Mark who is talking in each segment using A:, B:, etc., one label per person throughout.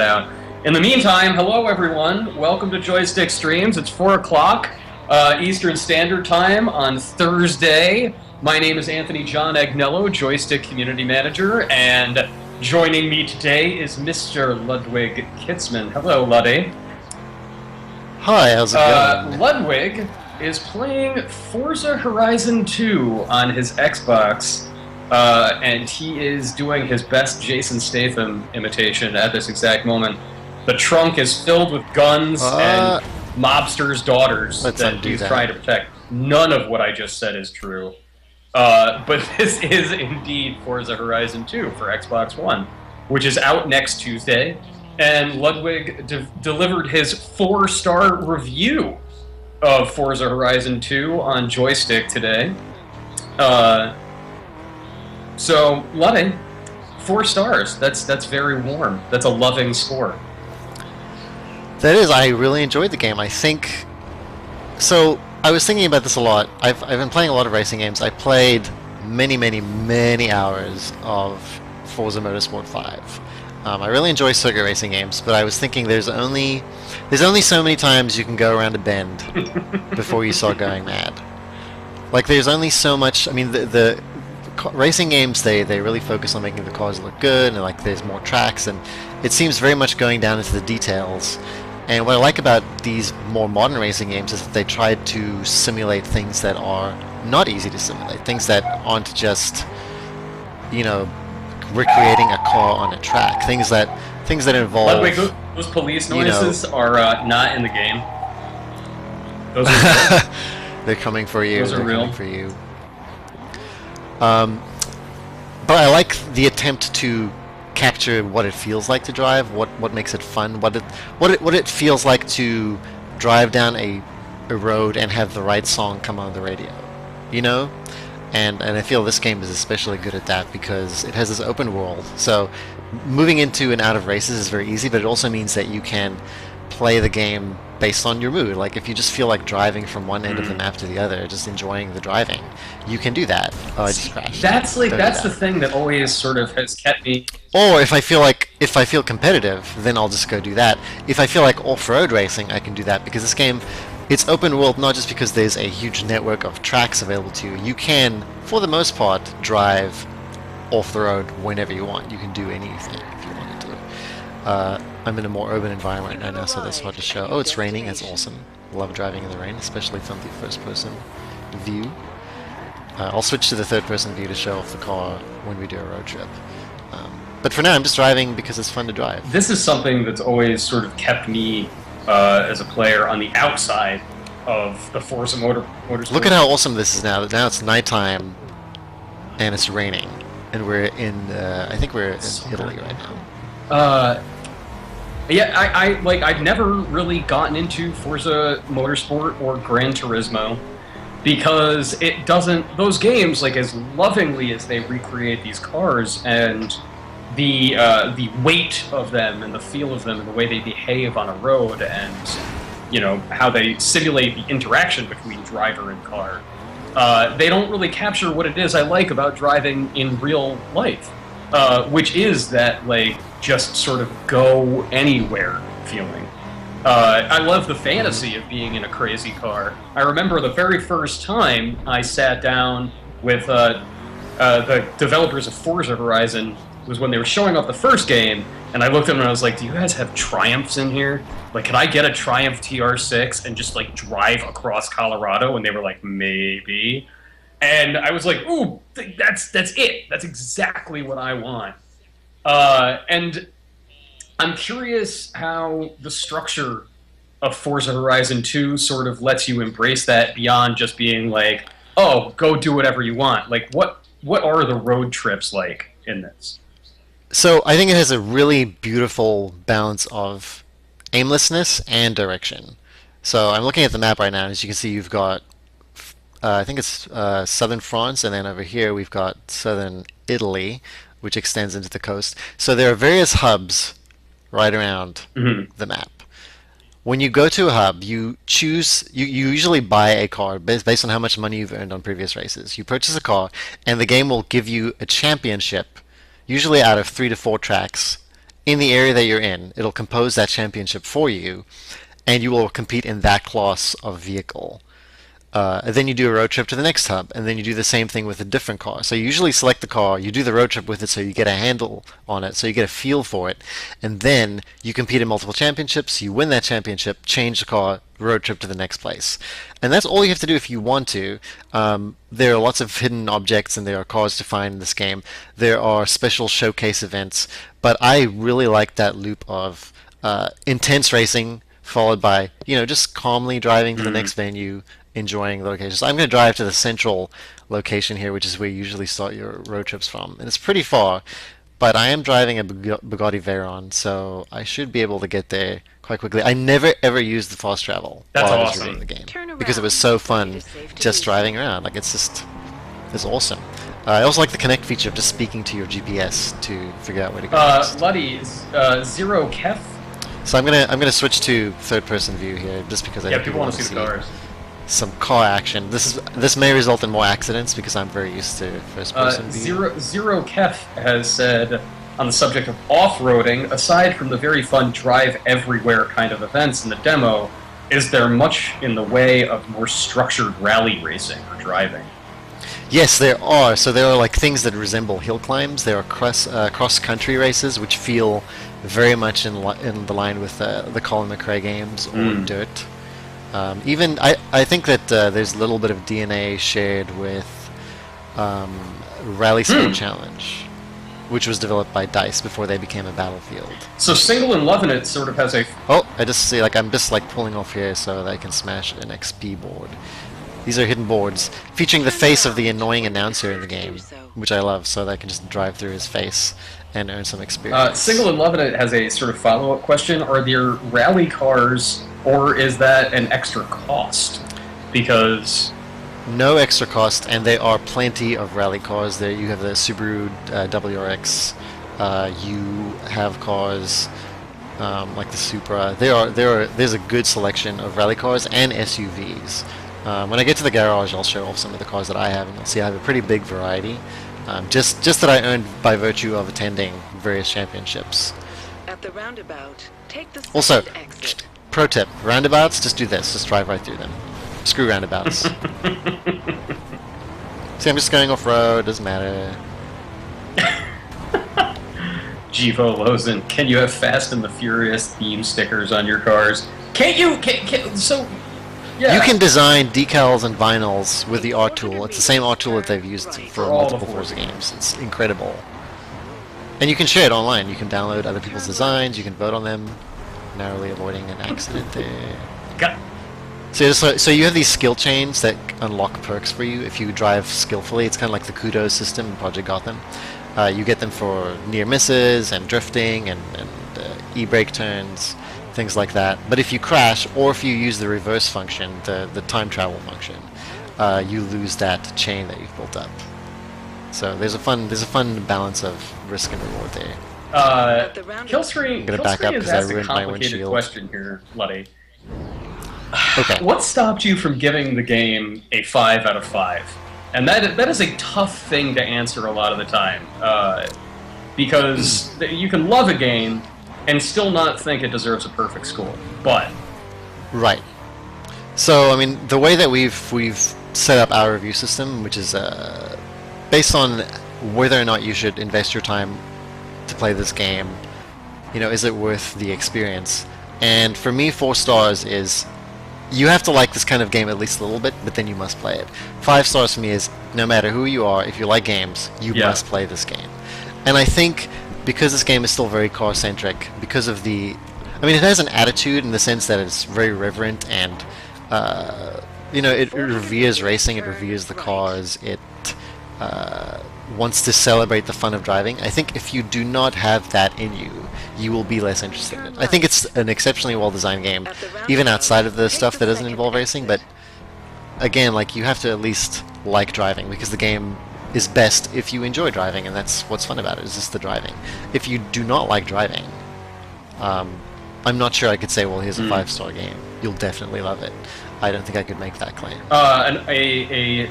A: that out. In the meantime, hello everyone. Welcome to Joystick Streams. It's 4 o'clock Eastern Standard Time on Thursday. My name is Anthony John Agnello, Joystick Community Manager, and joining me today is Mr. Ludwig Kitzman. Hello, Luddy.
B: Hi, how's it going?
A: Ludwig is playing Forza Horizon 2 on his Xbox, and he is doing his best Jason Statham imitation at this exact moment. The trunk is filled with guns and mobsters' daughters that he's trying to protect. None of what I just said is true. But this is indeed Forza Horizon 2 for Xbox One, which is out next Tuesday. And Ludwig delivered his 4-star review of Forza Horizon 2 on Joystick today. So, Ludwig, 4 stars. That's very warm. That's a loving score.
B: That is, I really enjoyed the game. I think... So, I was thinking about this a lot. I've been playing a lot of racing games. I played many hours of Forza Motorsport 5. I really enjoy circuit racing games, but I was thinking there's only so many times you can go around a bend before you start going mad. Like, there's only so much... I mean, the racing games, they really focus on making the cars look good, and like there's more tracks, and it seems very much going down into the details. And what I like about these more modern racing games is that they tried to simulate things that are not easy to simulate, things that aren't just, you know, recreating a car on a track, things that involve...
A: By the way, those police noises are not in the game. Those are real.
B: They're coming for you.
A: Those are real.
B: Coming for you. But I like the attempt to capture what it feels like to drive, what makes it fun, what it feels like to drive down a road and have the right song come on the radio, you know? And I feel this game is especially good at that because it has this open world. So moving into and out of races is very easy, but it also means that you can play the game based on your mood. Like if you just feel like driving from one end of the map to the other, just enjoying the driving, you can do that. Oh, I just crashed.
A: That's the thing that always sort of has kept me.
B: Or if I feel competitive, then I'll just go do that. If I feel like off-road racing, I can do that because this game, it's open world not just because there's a huge network of tracks available to you. You can, for the most part, drive off the road whenever you want. You can do anything if you wanted to. I'm in a more urban environment right now, so that's hard to show. Oh, it's raining. That's awesome. Love driving in the rain, especially from the first-person view. I'll switch to the third-person view to show off the car when we do a road trip. But for now, I'm just driving because it's fun to drive.
A: This is something that's always sort of kept me as a player on the outside of the Forza Motorsport.
B: Look at how awesome this is now. Now it's nighttime and it's raining, and we're in. I think we're in Italy right now.
A: Yeah, I've never really gotten into Forza Motorsport or Gran Turismo because it doesn't. Those games, like as lovingly as they recreate these cars and the weight of them and the feel of them and the way they behave on a road and you know how they simulate the interaction between driver and car, they don't really capture what it is I like about driving in real life, which is that like just sort of go anywhere feeling. I love the fantasy of being in a crazy car. I remember the very first time I sat down with the developers of Forza Horizon was when they were showing off the first game, and I looked at them and I was like, do you guys have Triumphs in here? Like, could I get a Triumph TR6 and just, like, drive across Colorado? And they were like, maybe. And I was like, ooh, that's it. That's exactly what I want. And I'm curious how the structure of Forza Horizon 2 sort of lets you embrace that beyond just being like, oh, go do whatever you want. Like, what are the road trips like in this?
B: So I think it has a really beautiful balance of aimlessness and direction. So I'm looking at the map right now, and as you can see, you've got, I think it's southern France, and then over here we've got southern Italy, which extends into the coast. So there are various hubs right around the map. When you go to a hub, you usually buy a car based on how much money you've earned on previous races. You purchase a car, and the game will give you a championship, usually out of 3 to 4 tracks, in the area that you're in. It'll compose that championship for you, and you will compete in that class of vehicle. And then you do a road trip to the next hub, and then you do the same thing with a different car. So you usually select the car, you do the road trip with it so you get a handle on it, so you get a feel for it, and then you compete in multiple championships, you win that championship, change the car, road trip to the next place. And that's all you have to do if you want to. There are lots of hidden objects and there are cars to find in this game. There are special showcase events, but I really like that loop of intense racing followed by, just calmly driving to the next venue, enjoying the location. So I'm going to drive to the central location here, which is where you usually start your road trips from. And it's pretty far, but I am driving a Bugatti Veyron, so I should be able to get there quite quickly. I never ever used the fast travel
A: That's
B: while I was
A: awesome.
B: reviewing the game because it was so fun just driving around. Like it's awesome. I also like the connect feature of just speaking to your GPS to figure out where to go next.
A: Luddy, Zero Kef.
B: So I'm gonna switch to third person view here just because I think
A: People want to see the cars.
B: some car action. This may result in more accidents because I'm very used to first person view.
A: Zero Kef has said on the subject of off-roading, aside from the very fun drive everywhere kind of events in the demo, is there much in the way of more structured rally racing or driving?
B: Yes, there are. So there are like things that resemble hill climbs. There are cross-country races which feel very much in the line with the Colin McRae games or Dirt. Even I think that there's a little bit of DNA shared with Rally Speed Challenge, which was developed by DICE before they became a Battlefield.
A: So Single and Lovin' It sort of has a...
B: Oh, I just see, I'm just pulling off here so that I can smash an XP board. These are hidden boards featuring the face of the annoying announcer in the game, which I love, so that I can just drive through his face and earn some experience.
A: Single and Lovin' It has a sort of follow-up question. Are there rally cars, or is that an extra cost? Because...
B: No extra cost, and there are plenty of rally cars. There you have the Subaru WRX. You have cars like the Supra. There's a good selection of rally cars and SUVs. When I get to the garage, I'll show off some of the cars that I have, and you'll see I have a pretty big variety. Just that I earned by virtue of attending various championships.
C: At the roundabout, take the
B: Also,
C: exit.
B: pro tip: roundabouts, just do this. Just drive right through them. Screw roundabouts. See, I'm just going off-road, doesn't matter.
A: Jivo Lozen, can you have Fast and the Furious theme stickers on your cars? Can't you? So, yeah.
B: You can design decals and vinyls with the art tool. It's the same art tool that they've used for multiple Forza games. It's incredible. And you can share it online. You can download other people's designs, you can vote on them, narrowly avoiding an accident there.
A: Got
B: So you have these skill chains that unlock perks for you if you drive skillfully. It's kind of like the kudos system in Project Gotham. You get them for near misses and drifting and e-brake turns, things like that. But if you crash or if you use the reverse function, the time travel function, you lose that chain that you've built up. So there's a fun balance of risk and reward there.
A: Killscreen has asked a complicated question here, Luddy.
B: Okay.
A: What stopped you from giving the game a 5 out of 5? And that is a tough thing to answer a lot of the time, because you can love a game and still not think it deserves a perfect score. But
B: right. So I mean, the way that we've set up our review system, which is based on whether or not you should invest your time to play this game, is it worth the experience? And for me, 4 stars is you have to like this kind of game at least a little bit, but then you must play it. 5 stars for me is no matter who you are, if you like games, you must play this game. And I think because this game is still very car-centric, because of it has an attitude in the sense that it's very reverent and, it reveres racing, it reveres the cars, it wants to celebrate the fun of driving. I think if you do not have that in you, you will be less interested in it. I think it's an exceptionally well-designed game, even outside of the stuff that doesn't involve racing, but again, you have to at least like driving, because the game is best if you enjoy driving, and that's what's fun about it, is just the driving. If you do not like driving, I'm not sure I could say, well, here's a 5-star game. You'll definitely love it. I don't think I could make that claim.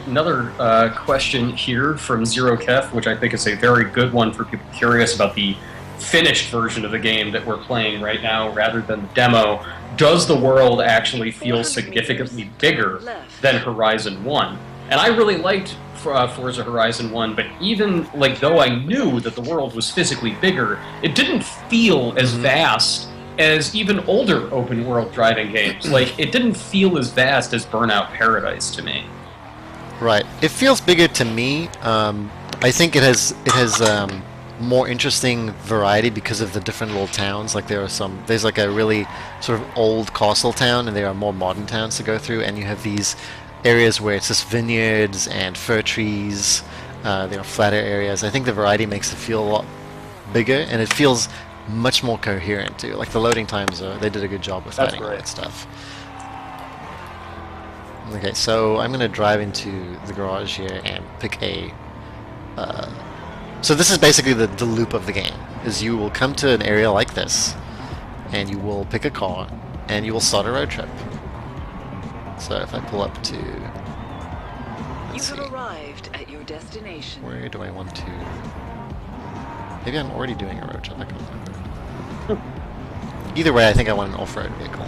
A: Another question here from Zero Kef, which I think is a very good one for people curious about the finished version of the game that we're playing right now rather than the demo, does the world actually feel significantly bigger than Horizon 1? And I really liked Forza Horizon 1, but even like though I knew that the world was physically bigger, it didn't feel as vast as even older open world driving games. Like, it didn't feel as vast as Burnout Paradise to me.
B: Right. It feels bigger to me. I think it has more interesting variety because of the different little towns. Like there's like a really sort of old castle town, and there are more modern towns to go through, and you have these areas where it's just vineyards and fir trees. There are flatter areas. I think the variety makes it feel a lot bigger, and it feels much more coherent too. Like the loading times, they did a good job with adding all that stuff. Okay, so I'm gonna drive into the garage here and pick a. So this is basically the loop of the game. Is you will come to an area like this, and you will pick a car, and you will start a road trip. So if I pull up to,
C: You have arrived at your destination.
B: Where do I want to? Maybe I'm already doing a road trip. I can't remember. Either way, I think I want an off-road vehicle.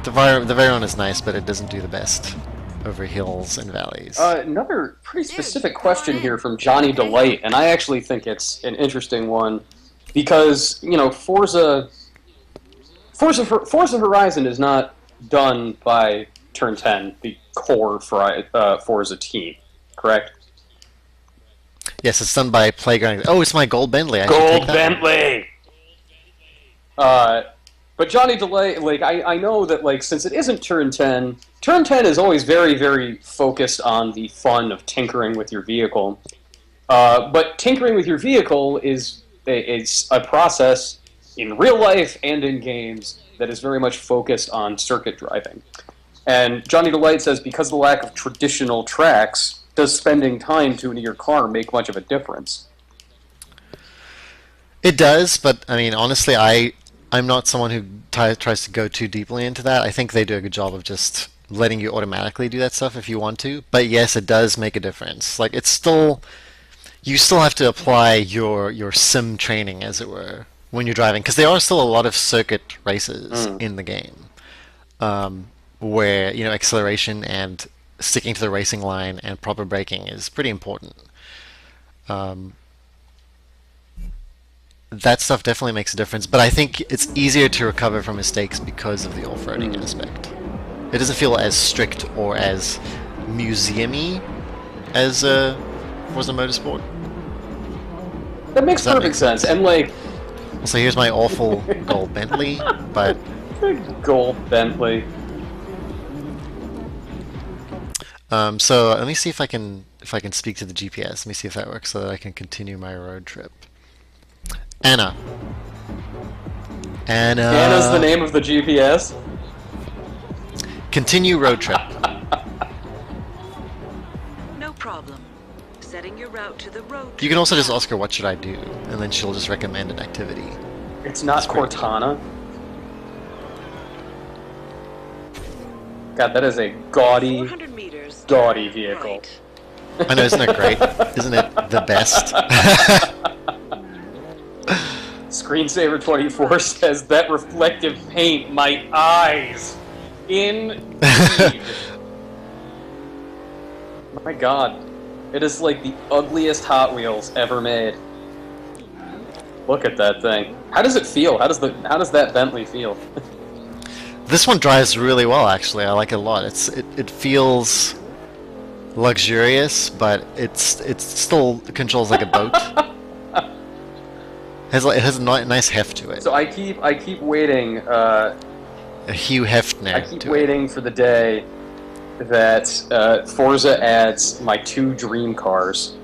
B: The Veyron is nice, but it doesn't do the best over hills and valleys.
A: Another pretty specific question here from Johnny Delight, and I actually think it's an interesting one because, you know, Forza Horizon is not done by Turn 10, the core Forza team, correct?
B: Yes, it's done by Playground. Oh, it's my Gold Bentley.
A: Gold Bentley! But Johnny Delay, like, I know that, like, since it isn't Turn 10 is always very, very focused on the fun of tinkering with your vehicle. But tinkering with your vehicle is a process in real life and in games that is very much focused on circuit driving. And Johnny Delight says, because of the lack of traditional tracks, does spending time tuning your car make much of a difference?
B: It does, but, I mean, honestly, I'm not someone who tries to go too deeply into that. I think they do a good job of just letting you automatically do that stuff if you want to. But yes, it does make a difference. Like, it's still... You still have to apply your sim training, as it were, when you're driving. Because there are still a lot of circuit races in the game. Where, you know, acceleration and sticking to the racing line and proper braking is pretty important. That stuff definitely makes a difference, but I think it's easier to recover from mistakes because of the off-roading aspect. It doesn't feel as strict or as museum-y as Forza Motorsport.
A: That makes perfect sense, and like...
B: So here's my awful Gold Bentley, but...
A: Gold Bentley.
B: So let me see if I can speak to the GPS. Let me see if that works so that I can continue my road trip. Anna.
A: Anna's the name of the GPS?
B: Continue road trip.
C: No problem. Setting your route to the road.
B: You can also just ask her what should I do, and then she'll just recommend an activity.
A: It's not Cortana. God, that is a gaudy vehicle.
C: Right.
B: I know, isn't it great? Isn't it the best?
A: Screensaver 24 says, that reflective paint, my eyes. Indeed. My god. It is like the ugliest Hot Wheels ever made. Look at that thing. How does it feel? How does that Bentley feel?
B: This one drives really well, actually. I like it a lot. It feels luxurious, but it still controls like a boat. It has a nice heft to it.
A: So I keep waiting.
B: A Hugh Hefner.
A: I keep waiting for the day that Forza adds my two dream cars.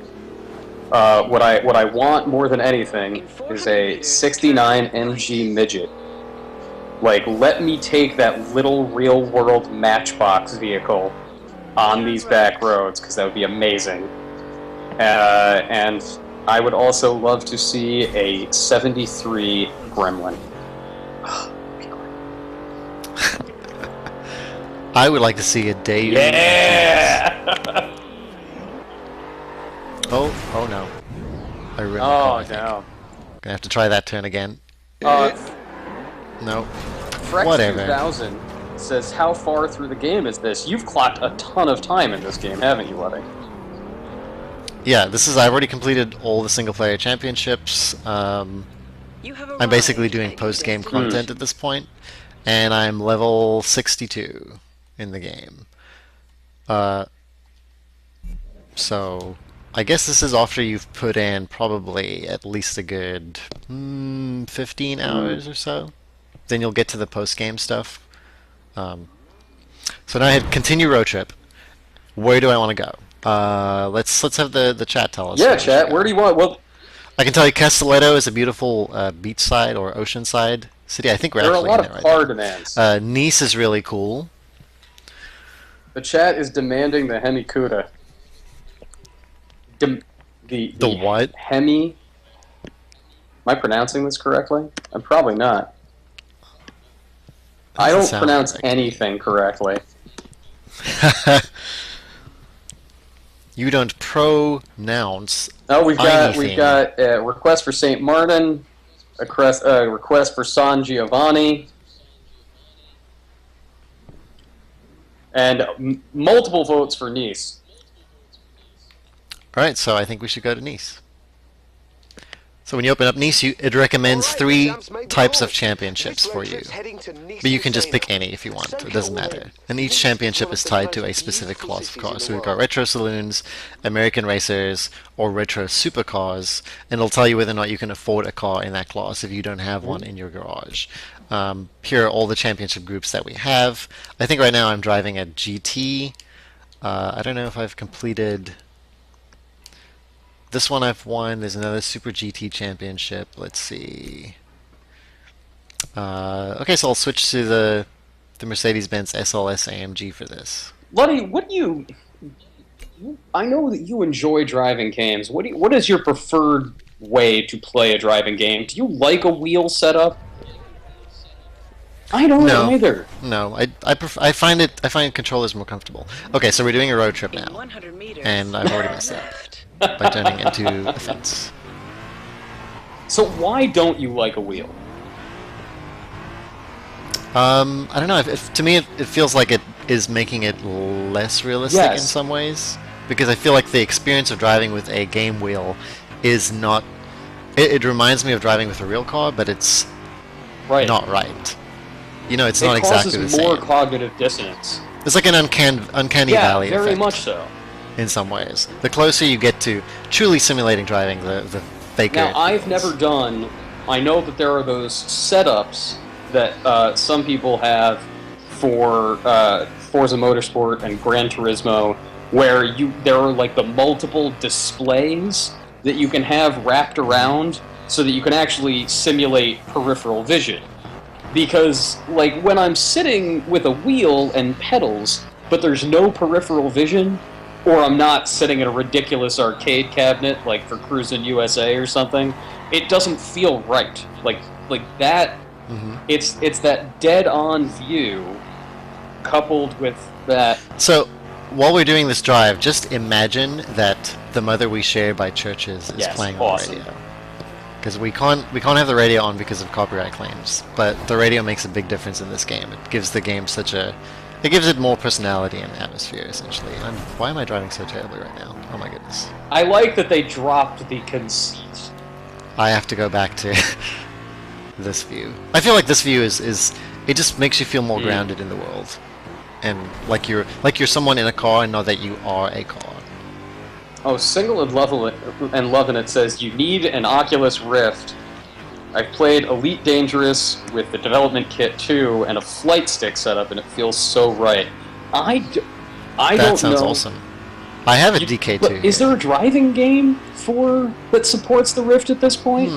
A: What I want more than anything is a '69 MG Midget. Like, let me take that little real-world Matchbox vehicle on these back roads, because that would be amazing. And I would also love to see a '73 Gremlin.
B: I would like to see a Dave.
A: Yeah!
B: Oh no. I ruined
A: Oh no.
B: Gonna have to try that turn again.
A: Uh,
B: No.
A: Frex
B: Whatever.
A: 2000 says, how far through the game is this? You've clocked a ton of time in this game, haven't you, Letty?
B: Yeah, I've already completed all the single-player championships.
C: You have
B: I'm basically
C: arrived
B: doing
C: at your
B: post-game
C: destination.
B: content at this point, and I'm level 62 in the game. Uh, so I guess this is after you've put in probably at least a good 15 hours or so. Then you'll get to the post-game stuff. Um, so now I hit continue road trip. Where do I want to go? Let's have the chat tell us.
A: Yeah,
B: where we should
A: chat,
B: go.
A: where do you want... Well,
B: I can tell you Castelletto is a beautiful beachside or oceanside city. I think we're
A: there are a
B: actually
A: lot
B: in
A: of
B: it right
A: car
B: now.
A: demands.
B: Nice is really cool.
A: The chat is demanding the Hemikuda. The
B: what?
A: Hemi... Am I pronouncing this correctly? I'm probably not. I don't
B: sound
A: pronounce
B: correct.
A: anything correctly.
B: You don't pronounce.
A: Oh, we've
B: anything.
A: got a request for Saint Martin, a request for San Giovanni, and multiple votes for Nice.
B: All right, so I think we should go to Nice. So when you open up Nice, it recommends 3 types of championships for you. But you can just pick any if you want. It doesn't matter. And each championship is tied to a specific class of cars. So we've got Retro Saloons, American Racers, or Retro Supercars. And it'll tell you whether or not you can afford a car in that class if you don't have one in your garage. Here are all the championship groups that we have. I think right now I'm driving a GT. I don't know if I've completed... This one I've won. There's another Super GT Championship. Let's see. Okay, so I'll switch to the Mercedes-Benz SLS AMG for this.
A: Luddy, what do you... I know that you enjoy driving games. What is your preferred way to play a driving game? Do you like a wheel setup? I don't either.
B: No, I find controllers more comfortable. Okay, so we're doing a road trip
C: In
B: now,
C: 100 meters.
B: and I've already messed up by turning into a fence.
A: So why don't you like a wheel?
B: I don't know. To me, it feels like it is making it less realistic in
A: Yes.
B: some ways, because I feel like the experience of driving with a game wheel is not. It reminds me of driving with a real car, but it's not right. You know, it's not exactly the
A: It
B: same.
A: causes more cognitive dissonance.
B: It's like an uncanny
A: Yeah,
B: valley
A: very
B: effect
A: much so.
B: in some ways. The closer you get to truly simulating driving, the faker.
A: Now,
B: it
A: I've
B: feels.
A: never done... I know that there are those setups that some people have for Forza Motorsport and Gran Turismo, where there are like the multiple displays that you can have wrapped around so that you can actually simulate peripheral vision. Because, like, when I'm sitting with a wheel and pedals, but there's no peripheral vision, or I'm not sitting at a ridiculous arcade cabinet, like for Cruisin' USA or something, it doesn't feel right. Like that, it's that dead-on view coupled with that...
B: So, while we're doing this drive, just imagine that The Mother We Share by Churches is playing on the radio. Because we can't have the radio on because of copyright claims, but the radio makes a big difference in this game. It gives the game it gives it more personality and atmosphere, essentially. Why am I driving so terribly right now? Oh my goodness.
A: I like that they dropped the conceit.
B: I have to go back to this view. I feel like this view is it just makes you feel more grounded in the world, and like you're someone in a car and not that you are a car.
A: Oh, Single and Lovin' It says, you need an Oculus Rift. I've played Elite Dangerous with the development kit too, and a flight stick setup, and it feels so right. I don't know.
B: That sounds awesome. I have a DK2.
A: Is there a driving game that supports the Rift at this point?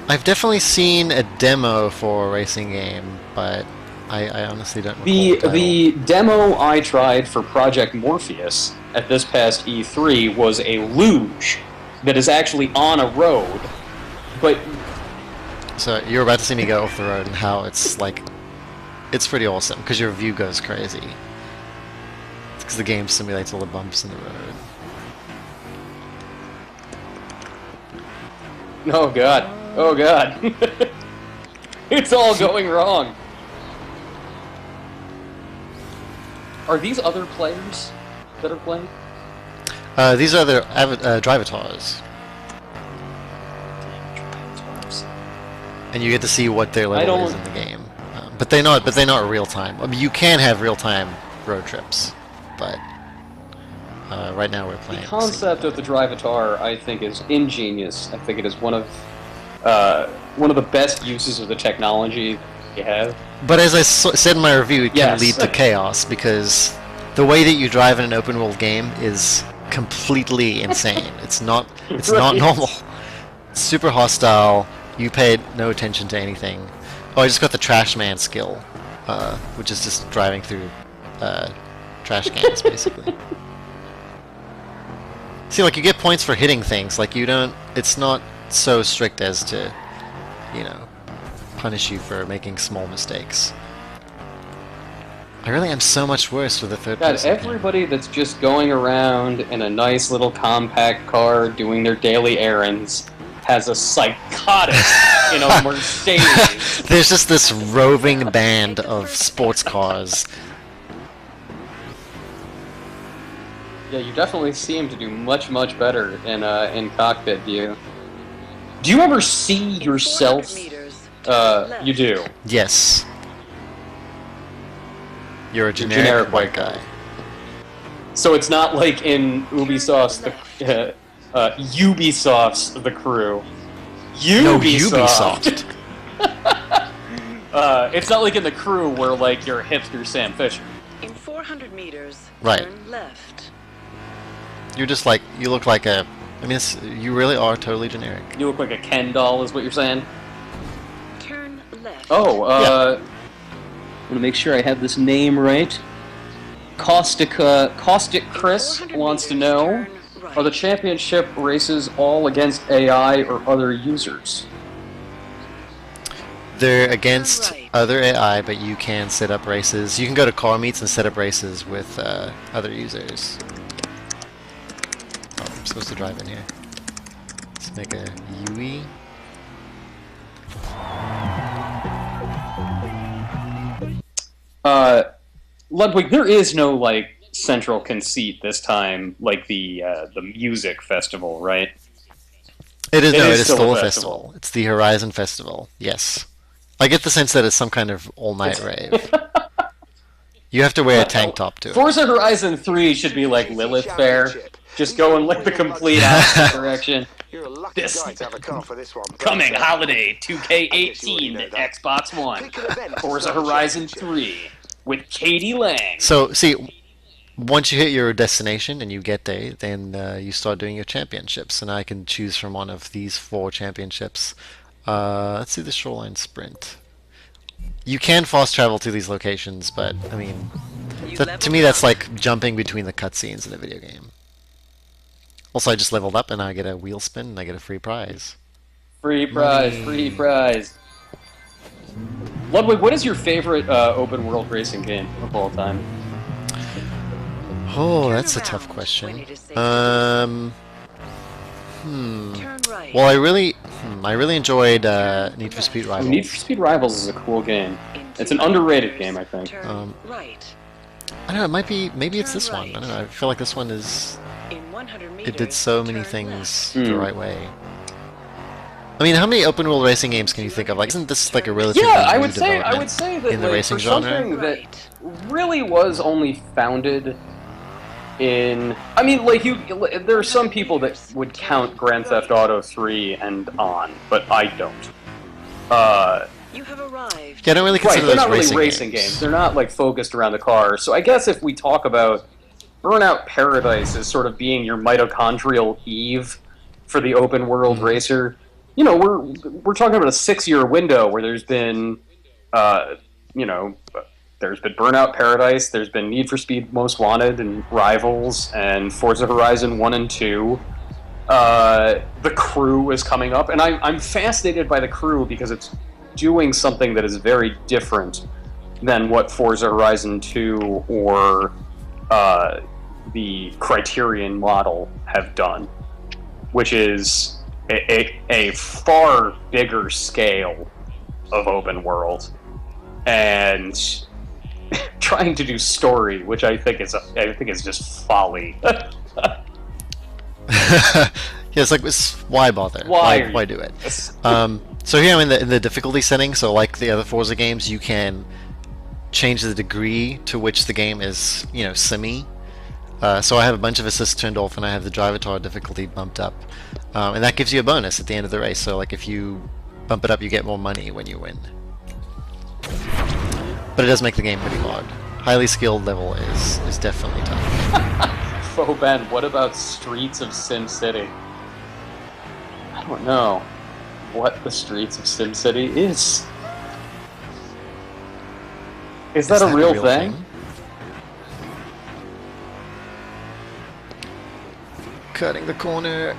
B: I've definitely seen a demo for a racing game, but I honestly don't recall
A: The demo I tried for Project Morpheus at this past E3 was a luge that is actually on a road, but...
B: So you're about to see me go off the road and how it's like... It's pretty awesome, because your view goes crazy. Because the game simulates all the bumps in the road.
A: Oh god. Oh god. It's all going wrong. Are these other players that are playing?
B: These are their drivatars. And you get to see what their level is in the game. But they're not real time. I mean, you can have real time road trips, but right now we're playing.
A: The concept of the drivatar, I think, is ingenious. I think it is one of the best uses of the technology you have.
B: But as I said in my review, it can lead to chaos because the way that you drive in an open world game is completely insane. It's not not normal. It's super hostile. You paid no attention to anything. Oh, I just got the trash man skill, which is just driving through trash cans, basically. See, like, you get points for hitting things. Like, you don't... It's not so strict as to, you know, punish you for making small mistakes. I really am so much worse with the third person.
A: God, everybody that's just going around in a nice little compact car doing their daily errands has a psychotic in a Mercedes.
B: There's just this roving band of sports cars.
A: Yeah, you definitely seem to do much, much better in cockpit view. Do you ever see yourself? You do.
B: Yes. You're a generic white guy.
A: So it's not like in Ubisoft's Ubisoft's The Crew.
B: Ubisoft.
A: It's not like in The Crew where like you're hipster Sam Fisher.
C: In 400 meters,
B: right.
C: turn left.
B: You're just like, you look like a, I mean, you really are totally generic.
A: You look like a Ken doll is what you're saying?
C: Turn left.
A: Oh, I'm gonna make sure I have this name right. Caustic Chris wants to know, are the championship races all against AI or other users?
B: They're against other AI, but you can set up races. You can go to car meets and set up races with other users. Oh, I'm supposed to drive in here. Let's make a UE.
A: Ludwig, there is no like central conceit this time, like the music festival, right?
B: It is. No, it is still a festival. It's the Horizon Festival. Yes, I get the sense that it's some kind of all-night rave. You have to wear a tank top to it.
A: Forza Horizon 3 should be like Lilith Fair, just going like the complete opposite direction. This coming holiday 2K18 to Xbox One, Forza Horizon 3 with Katie Lang.
B: So, see, once you hit your destination and you get there, then you start doing your championships, and I can choose from one of these 4 championships. Let's do the Shoreline Sprint. You can fast travel to these locations, but, I mean, to me that's like jumping between the cutscenes in a video game. Also, I just leveled up and I get a wheel spin and I get a free prize.
A: Free prize, free prize. Ludwig, what is your favorite open world racing game of all time?
B: Oh, that's a tough question. Well, I really enjoyed Need for Speed Rivals.
A: Need for Speed Rivals is a cool game. It's an underrated game, I think.
B: I don't know. It might be. Maybe it's this one. I don't know. I feel like this one is. It did so many things the right way. I mean, how many open world racing games can you think of? Like, isn't this like a relatively
A: I
B: new
A: would say that
B: in the
A: like,
B: racing
A: for
B: genre?
A: something that really was only founded in. I mean, like there are some people that would count Grand Theft Auto 3 and on, but I don't.
C: You have arrived.
B: Yeah, I don't really consider
A: they're
B: those
A: not really racing games. They're not like focused around the car. So I guess if we talk about Burnout Paradise as sort of being your mitochondrial Eve for the open world racer, you know, we're talking about a 6-year window where there's been, you know, there's been Burnout Paradise, there's been Need for Speed Most Wanted and Rivals and Forza Horizon 1 and 2. The Crew is coming up, and I'm fascinated by The Crew because it's doing something that is very different than what Forza Horizon 2 or the Criterion model have done, which is a far bigger scale of open world, and trying to do story, which I think is just folly.
B: Yeah, it's like, why bother? Why do it? So here I'm in the difficulty setting. So like the other Forza games, you can change the degree to which the game is, simmy. So I have a bunch of assists turned off, and I have the driver difficulty bumped up, and that gives you a bonus at the end of the race. So like if you bump it up, you get more money when you win. But it does make the game pretty hard. Highly skilled level is definitely tough.
A: Faux Ben, what about Streets of Sim City? I don't know what the Streets of Sim City is. Is that a real thing?
B: Cutting the corner.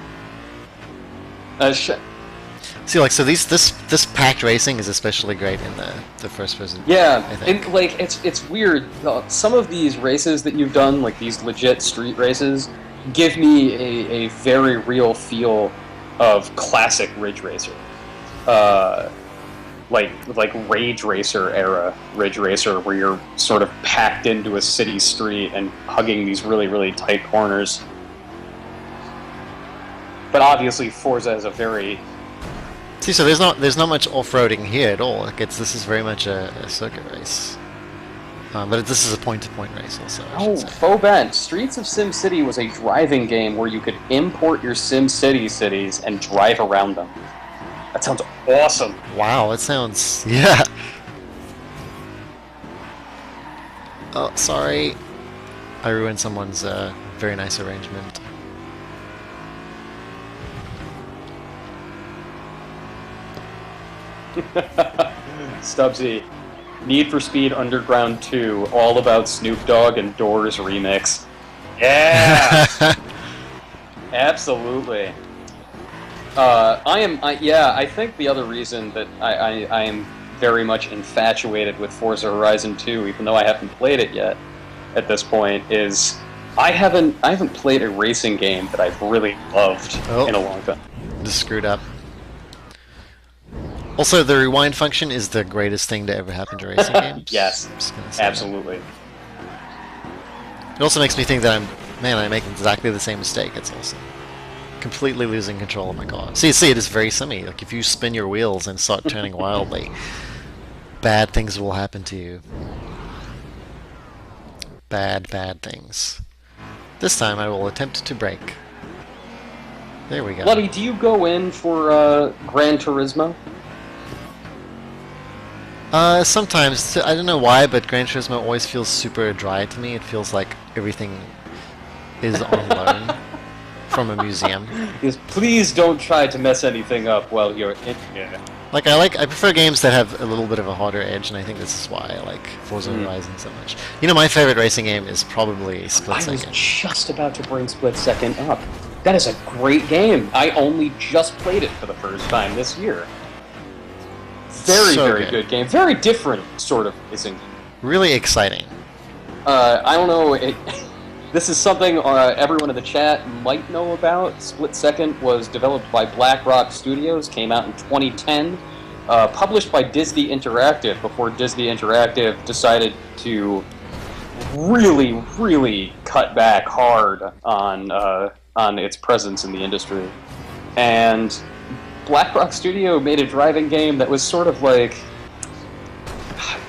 A: See,
B: like, so this packed racing is especially great in the first person.
A: Yeah,
B: I think.
A: And like it's weird. Some of these races that you've done, like these legit street races, give me a very real feel of classic Ridge Racer, like Rage Racer era Ridge Racer, where you're sort of packed into a city street and hugging these really tight corners. But obviously, Forza is a very...
B: See, so there's not much off-roading here at all. Like this is very much a circuit race, but this is a point-to-point race also.
A: Oh, faux Ben! Streets of Sim City was a driving game where you could import your Sim City cities and drive around them. That sounds awesome.
B: Wow, that sounds yeah. Oh, sorry, I ruined someone's very nice arrangement.
A: Stubbsy, Need for Speed Underground 2, all about Snoop Dogg and Doors remix. Yeah, absolutely. I think the other reason that I am very much infatuated with Forza Horizon 2, even though I haven't played it yet at this point, is I haven't played a racing game that I've really loved in a long time.
B: Just screwed up. Also, the rewind function is the greatest thing to ever happen to racing games.
A: Yes, absolutely.
B: It also makes me think that I make exactly the same mistake. It's awesome. Completely losing control of my car. See, it is very simmy. Like, if you spin your wheels and start turning wildly, bad things will happen to you. Bad things. This time I will attempt to brake. There we go.
A: Bloody, do you go in for Gran Turismo?
B: Sometimes. I don't know why, but Gran Turismo always feels super dry to me. It feels like everything is on loan from a museum.
A: Yes, please don't try to mess anything up while you're in here.
B: Like, I prefer games that have a little bit of a harder edge, and I think this is why I like Forza Horizon so much. You know, my favorite racing game is probably Split Second.
A: I was just about to bring Split Second up. That is a great game. I only just played it for the first time this year. Very good game. Very different sort of racing.
B: Really exciting.
A: I don't know. This is something everyone in the chat might know about. Split Second was developed by Black Rock Studios, came out in 2010, published by Disney Interactive before Disney Interactive decided to really cut back hard on its presence in the industry. And Black Rock Studio made a driving game that was sort of like...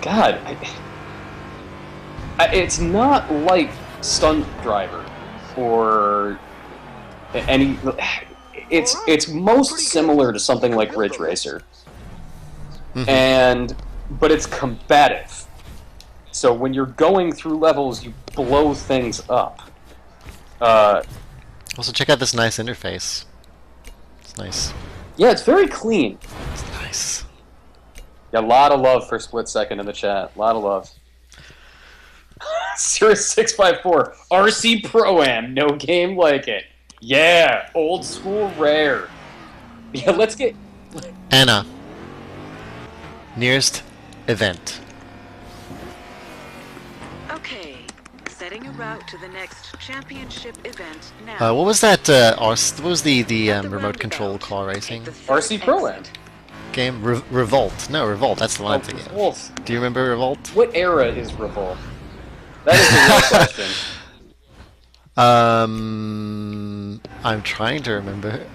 A: God, it's not like Stunt Driver or any... It's most similar to something like Ridge Racer. But it's combative. So when you're going through levels, you blow things up.
B: Also, check out this nice interface. It's nice.
A: Yeah, it's very clean.
B: It's nice.
A: Yeah, a lot of love for Split Second in the chat. A lot of love. Sirius654, RC Pro-Am, no game like it. Yeah, old school rare. Yeah, let's get...
B: Anna. Nearest event.
C: Okay, Setting a route to the next championship event now.
B: What was that? What was the remote control car racing
A: RC Pro-Am.
B: game? Revolt. No, Revolt. That's the one I'm thinking of.
A: Revolt.
B: Do you remember Revolt?
A: What era is Revolt? That is the real question.
B: I'm trying to remember.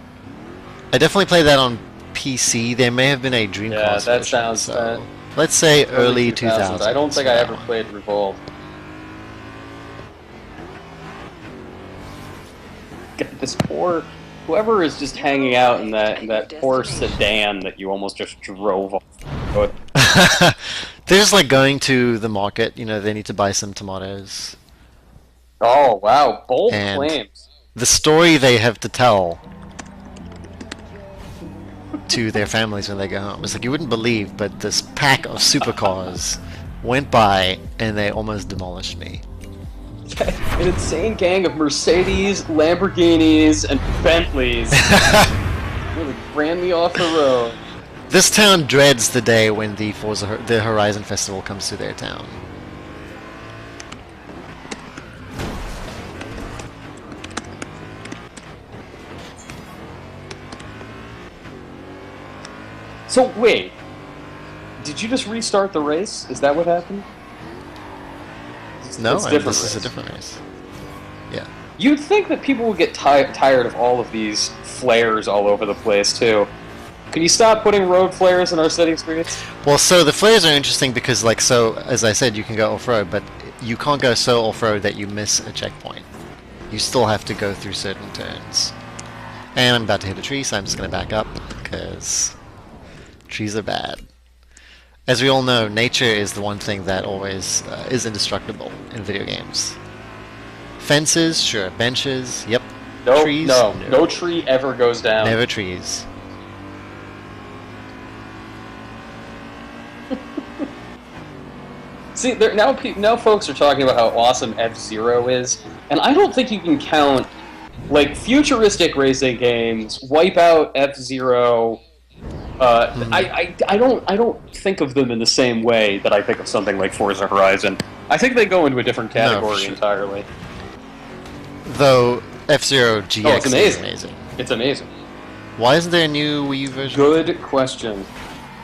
B: I definitely played that on PC. There may have been a Dreamcast
A: Yeah, that
B: version,
A: sounds.
B: so let's say early 2000s.
A: I don't think I
B: that
A: ever
B: one.
A: played Revolt. God, this poor whoever is just hanging out in that poor sedan that you almost just drove off.
B: They're just like going to the market. You know, they need to buy some tomatoes.
A: Oh wow, bold
B: And
A: claims.
B: the story they have to tell to their families when they go home. It's like, you wouldn't believe, but this pack of supercars went by and they almost demolished me.
A: An insane gang of Mercedes, Lamborghinis, and Bentleys really ran me off the road.
B: This town dreads the day when the Horizon Festival comes to their town.
A: So wait, did you just restart the race? Is that what happened?
B: No,
A: It's a different
B: this is a
A: race.
B: different race. Yeah.
A: You'd think that people would get tired of all of these flares all over the place too. Can you stop putting road flares in our city streets?
B: Well, so the flares are interesting because, like, so as I said, you can go off-road, but you can't go so off-road that you miss a checkpoint. You still have to go through certain turns. And I'm about to hit a tree, so I'm just going to back up because trees are bad. As we all know, nature is the one thing that always is indestructible in video games. Fences, sure. Benches, yep.
A: No,
B: Trees,
A: no tree ever goes down.
B: Never trees.
A: See, now folks are talking about how awesome F-Zero is, and I don't think you can count like futuristic racing games, Wipeout, F-Zero. I don't think of them in the same way that I think of something like Forza Horizon. I think they go into a different category
B: sure.
A: entirely.
B: Though F-Zero GX
A: Oh, it's amazing.
B: is amazing.
A: It's amazing.
B: Why isn't there a new Wii U version?
A: Good question.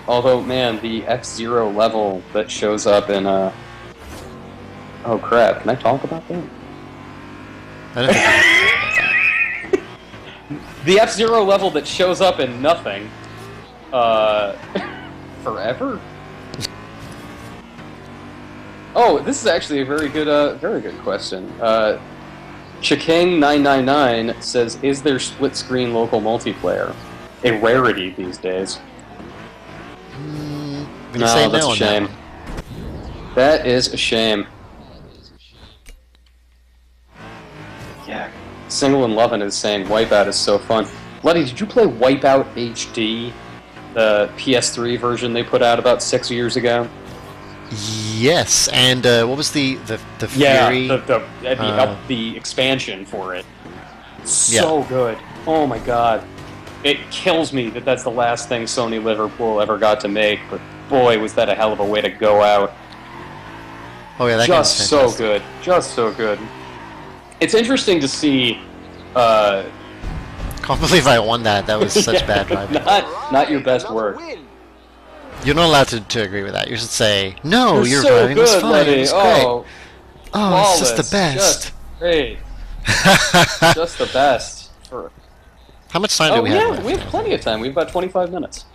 A: Although, man, the F-Zero level that shows up in oh crap! Can I talk about that?
B: I don't think you can.
A: The F-Zero level that shows up in nothing. Forever? Oh, this is actually a very good question. Chikang999 says, "Is there split-screen local multiplayer? A rarity these days."
B: I'm gonna say
A: that's
B: no
A: a
B: on
A: shame.
B: that one.
A: That is a shame. Yeah, Single and Lovin' is saying Wipeout is so fun. Bloody, did you play Wipeout HD? The PS3 version they put out about 6 years ago?
B: Yes, and what was the
A: Yeah,
B: Fury?
A: the expansion for it. So good. Oh my god. It kills me that that's the last thing Sony Liverpool ever got to make, but boy, was that a hell of a way to go out.
B: Oh yeah, that
A: Just
B: game's
A: so
B: fantastic.
A: good. Just so good. It's interesting to see
B: Can't believe I won that. That was such
A: yeah,
B: bad driving.
A: not your best work.
B: You're not allowed to agree with that. You should say, no, your
A: so
B: driving was
A: good,
B: fine.
A: Letty.
B: It was great.
A: Oh,
B: Oh, it's just the
A: flawless.
B: best.
A: Just great. Just the best.
B: How much time do we have left?
A: We have plenty of time. We have about 25 minutes.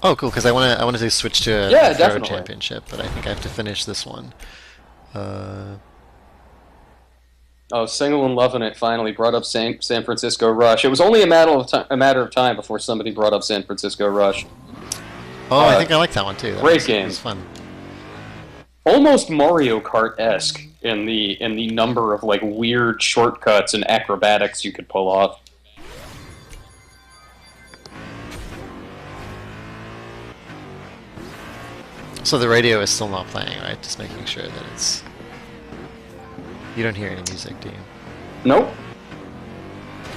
B: Oh, cool, because I want to switch to a
A: Yeah,
B: Throw
A: definitely.
B: championship, but I think I have to finish this one.
A: Oh, Single and Lovin' It finally brought up San Francisco Rush. It was only a matter of time before somebody brought up San Francisco Rush.
B: Oh, I think I like that one too. That
A: great
B: was,
A: game.
B: It was fun.
A: Almost Mario Kart-esque in the number of like weird shortcuts and acrobatics you could pull off.
B: So the radio is still not playing, right? Just making sure that it's... You don't hear any music, do you?
A: Nope.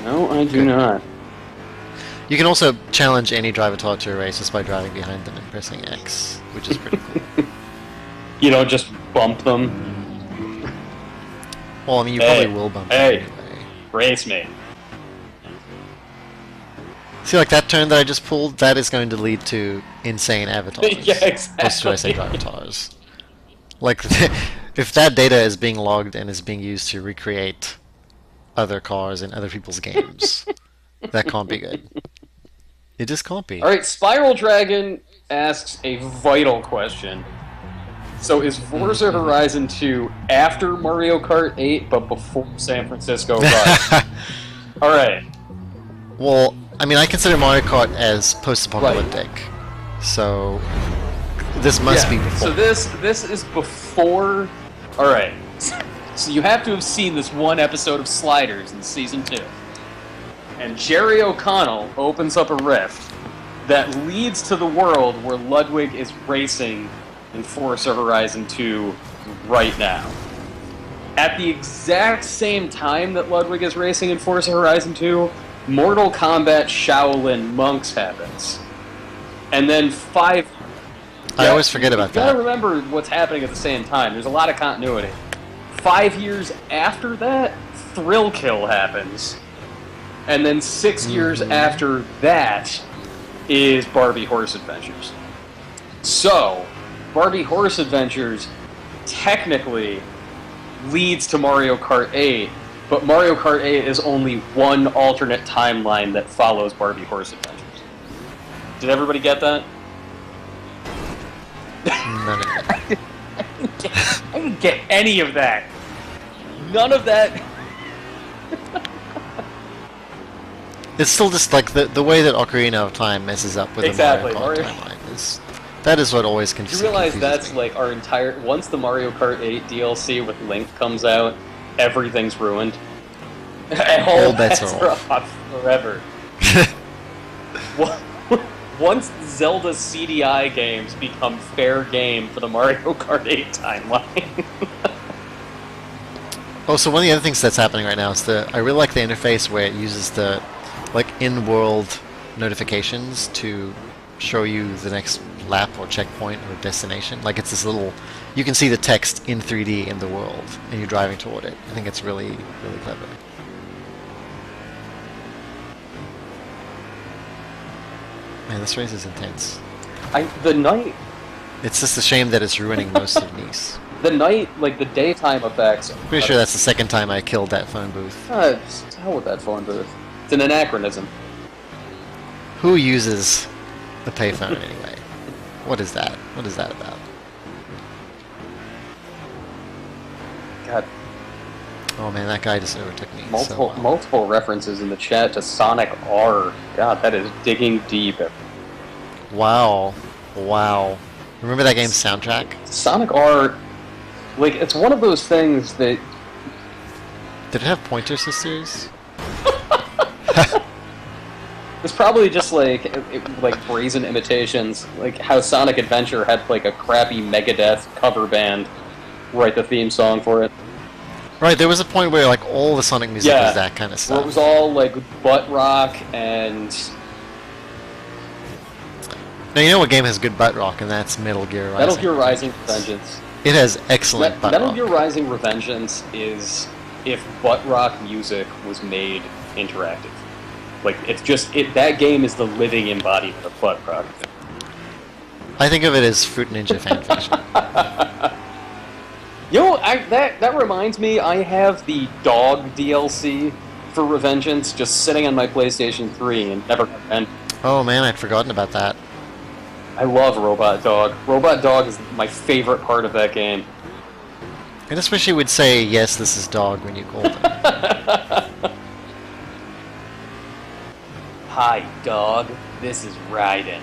A: No, I do not.
B: You can also challenge any driver to a race just by driving behind them and pressing X, which is pretty cool.
A: You don't just bump them.
B: Well, I mean, you probably will bump
A: Hey,
B: it anyway.
A: race me.
B: See, like that turn that I just pulled, that is going to lead to insane avatars.
A: Yeah, exactly.
B: Or should I say avatars? Like, if that data is being logged and is being used to recreate other cars in other people's games, that can't be good. It just can't be.
A: Alright, Spiral Dragon asks a vital question. So is Forza Horizon 2 after Mario Kart 8 but before San Francisco Rush? Alright.
B: Well, I mean, I consider Mario Kart as post-apocalyptic, so this must be before.
A: So this is before. Alright. So you have to have seen this one episode of Sliders in Season 2. And Jerry O'Connell opens up a rift that leads to the world where Ludwig is racing in Forza Horizon 2 right now. At the exact same time that Ludwig is racing in Forza Horizon 2, Mortal Kombat Shaolin Monks happens. And then
B: I always forget about
A: you gotta
B: that.
A: remember what's happening at the same time. There's a lot of continuity. 5 years after that, Thrill Kill happens. And then 6 years after that is Barbie Horse Adventures. So, Barbie Horse Adventures technically leads to Mario Kart 8, but Mario Kart 8 is only one alternate timeline that follows Barbie Horse Adventures. Did everybody get that?
B: None of it.
A: I didn't get any of that. None of that.
B: It's still just like the way that Ocarina of Time messes up with
A: Exactly,
B: the Mario Kart
A: Mario-
B: timeline. That is what always
A: You
B: confuses
A: realize
B: me.
A: that's like our entire... Once the Mario Kart 8 DLC with Link comes out, everything's ruined.
B: All bets are
A: off forever. Once Zelda CDI games become fair game for the Mario Kart 8 timeline.
B: Oh, so one of the other things that's happening right now is I really like the interface where it uses the like in-world notifications to show you the next lap or checkpoint or destination. Like it's this little, you can see the text in 3D in the world and you're driving toward it. I think it's really, really clever. Man, this race is intense.
A: The night...
B: It's just a shame that it's ruining most of Nice.
A: The night, like the daytime effects...
B: Pretty sure that's the second time I killed that phone booth.
A: Just hell with that phone booth. It's an anachronism.
B: Who uses the payphone anyway? What is that? What is that about?
A: God,
B: Oh man, that guy just overtook me.
A: multiple references in the chat to Sonic R. God, that is digging deep.
B: Wow. Wow. Remember that game's soundtrack?
A: Sonic R, like, it's one of those things that...
B: Did it have Pointer Sisters?
A: It's probably just like brazen imitations, like how Sonic Adventure had like a crappy Megadeth cover band write the theme song for it.
B: Right, there was a point where like all the Sonic music was that kind of
A: Where
B: stuff.
A: it was all like butt rock and...
B: Now you know what game has good butt rock, and that's Metal Gear Rising.
A: Metal Gear Rising Revengeance.
B: It has excellent butt
A: Metal
B: rock.
A: Gear Rising Revengeance is if butt rock music was made interactive. Like, it's just... that game is the living embodiment of butt rock.
B: I think of it as Fruit Ninja fanfiction.
A: Yo, that reminds me, I have the dog DLC for Revengeance just sitting on my PlayStation 3 and never and
B: Oh man, I'd forgotten about that.
A: I love Robot Dog. Robot Dog is my favorite part of that game.
B: I just wish you would say, yes, this is dog when you called him.
A: Hi, dog. This is Raiden.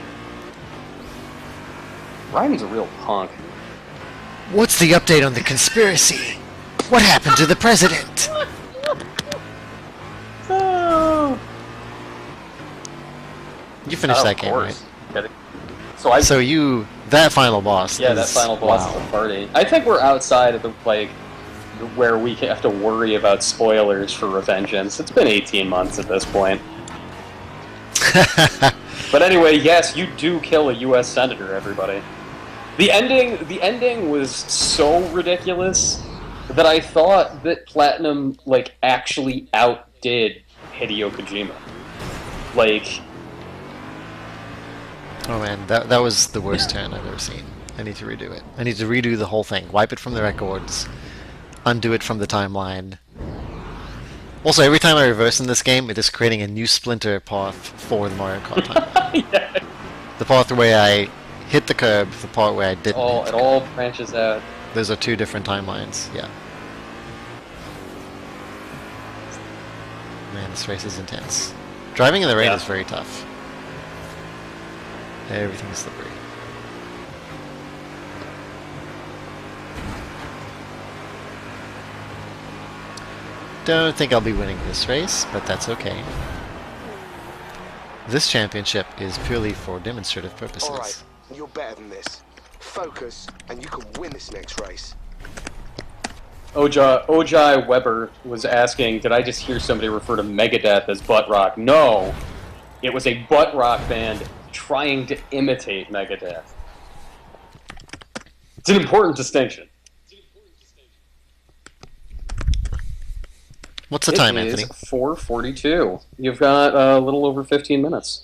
A: Raiden's a real punk.
B: What's the update on the conspiracy? What happened to the president? You finished that game, right?
A: So
B: that final boss.
A: Yeah, that final boss is a party. I think we're outside of the where we have to worry about spoilers for Revengeance. It's been 18 months at this point. But anyway, yes, you do kill a U.S. senator, everybody. The ending was so ridiculous that I thought that Platinum like actually outdid Hideo Kojima. Like,
B: Oh man, that was the worst turn I've ever seen. I need to redo it. I need to redo the whole thing. Wipe it from the records. Undo it from the timeline. Also, every time I reverse in this game, it is creating a new splinter path for the Mario Kart timeline.
A: yeah.
B: The path where I hit the curb, the part where I didn't hit the
A: It
B: curb.
A: all branches out.
B: Those are two different timelines, yeah. Man, this race is intense. Driving in the rain is very tough. Everything's slippery. Don't think I'll be winning this race, but that's okay. This championship is purely for demonstrative purposes.
D: Alright, you're better than this. Focus, and you can win this next race.
A: Ojai Weber was asking, did I just hear somebody refer to Megadeth as butt rock? No! It was a butt rock band trying to imitate Megadeth. It's an important distinction.
B: What's the time,
A: It is
B: Anthony?
A: 4:42. You've got a little over 15 minutes.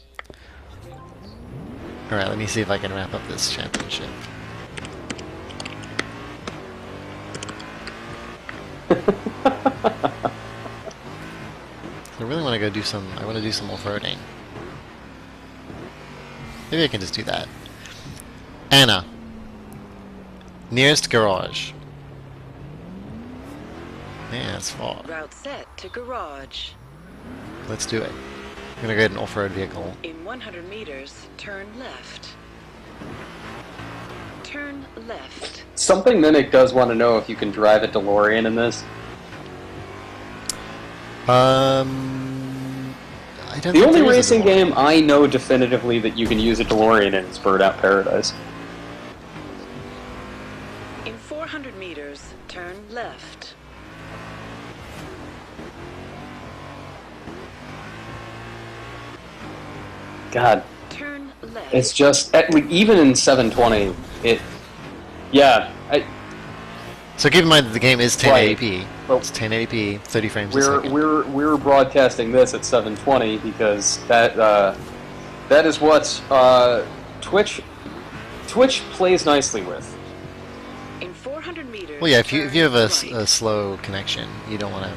B: Alright, let me see if I can wrap up this championship. I really want to go do some. I want to do some off-roading. Maybe I can just do that. Anna. Nearest garage. Man, that's far.
C: Route set to garage.
B: Let's do it. I'm gonna get an off-road vehicle.
C: In 100 meters, turn left. Turn left.
A: Something Mimic does want to know if you can drive a DeLorean in this.
B: I don't
A: The
B: think
A: only
B: there is a
A: racing
B: DeLorean.
A: game I know definitively that you can use a DeLorean in is Burnout Paradise.
C: In 400 meters, turn left.
A: God,
C: Turn left.
A: it's just even in 720,
B: So keep in mind that the game is 1080p.
A: Well,
B: It's 1080p, 30 frames a second.
A: we're broadcasting this at 720 because that is what Twitch plays nicely with.
C: In 400 meters.
B: Well, yeah, if you have a,
C: turn
B: a slow connection, you don't want to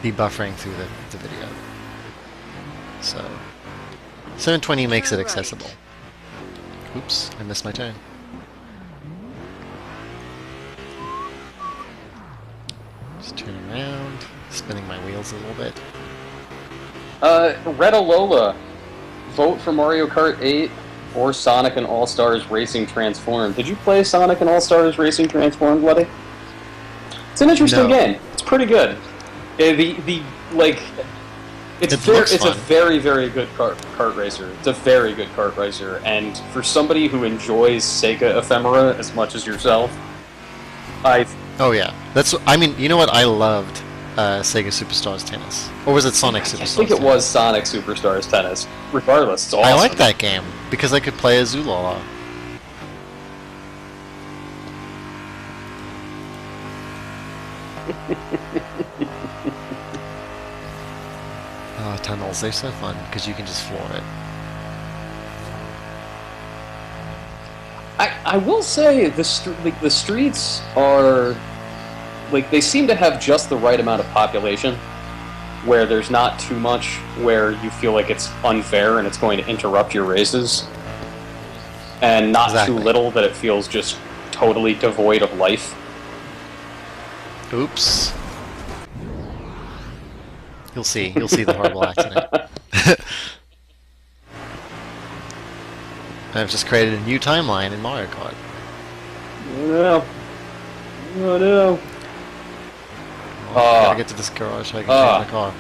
B: be buffering through the video. So 720 makes it
C: Turn right.
B: accessible. Oops, I missed my turn. Just turning around, spinning my wheels a little bit.
A: Retta Lola, vote for Mario Kart 8 or Sonic and All-Stars Racing Transformed. Did you play Sonic and All-Stars Racing Transformed, Letty? It's an interesting
B: No.
A: game. It's pretty good. It's
B: It looks
A: a
B: fun.
A: very, very good kart racer. It's a very good kart racer, and for somebody who enjoys Sega ephemera as much as yourself,
B: Oh yeah, I mean, you know what? I loved Sega Superstars Tennis, or was it Sonic Superstars?
A: I think it was Sonic Superstars Tennis. Regardless, it's awesome.
B: I like that game because I could play as Zulala. Oh, tunnels, they're so fun because you can just floor it.
A: I will say the streets are they seem to have just the right amount of population where there's not too much where you feel like it's unfair and it's going to interrupt your races, and not
B: Exactly.
A: too little that it feels just totally devoid of life.
B: Oops. You'll see the horrible accident. I've just created a new timeline in Mario Kart.
A: No. Oh no.
B: Gotta get to this garage so I can change my car.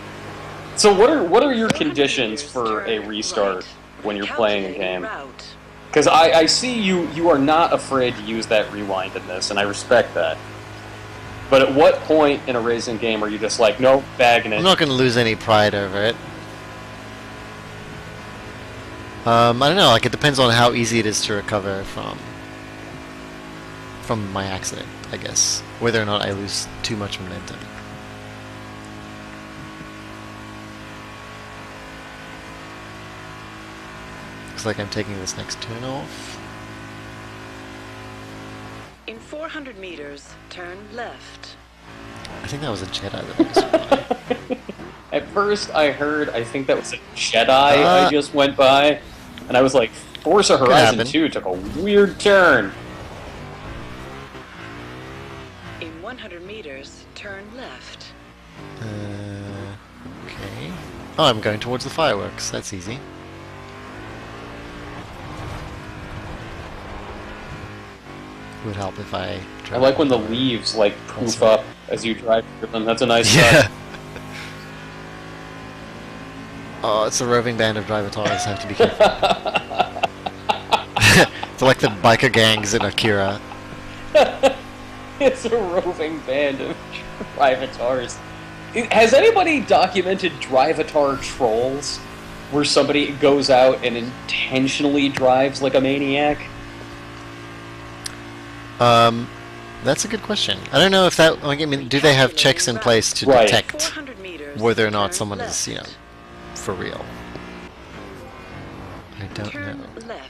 A: So what are your conditions for a restart when you're playing a
C: Calculating
A: game?
C: route.
A: Because I see you are not afraid to use that rewind in this, and I respect that. But at what point in a racing game are you just like, nope, bagging it?
B: I'm not going to lose any pride over it. I don't know, like it depends on how easy it is to recover from. from my accident, I guess. Whether or not I lose too much momentum. Looks like I'm taking this next turn off.
C: In 400 meters, turn left.
B: I think that was a Jedi that I just went by.
A: At first, I think that was a Jedi I just went by, and I was like, Forza Horizon 2 took a weird turn.
C: In 100 meters, turn left.
B: Okay. Oh, I'm going towards the fireworks. That's easy. Would help if I...
A: I like when the leaves, like, poof up as you drive through them. That's a nice
B: yeah.
A: touch.
B: Oh, it's a roving band of drivatars. Have to be careful. It's like the biker gangs in Akira.
A: It's a roving band of drivatars. Has anybody documented drivatar trolls? Where somebody goes out and intentionally drives like a maniac?
B: That's a good question. I don't know if that... I mean, do they have checks in place to detect whether or not someone is, you know, for real? I don't know.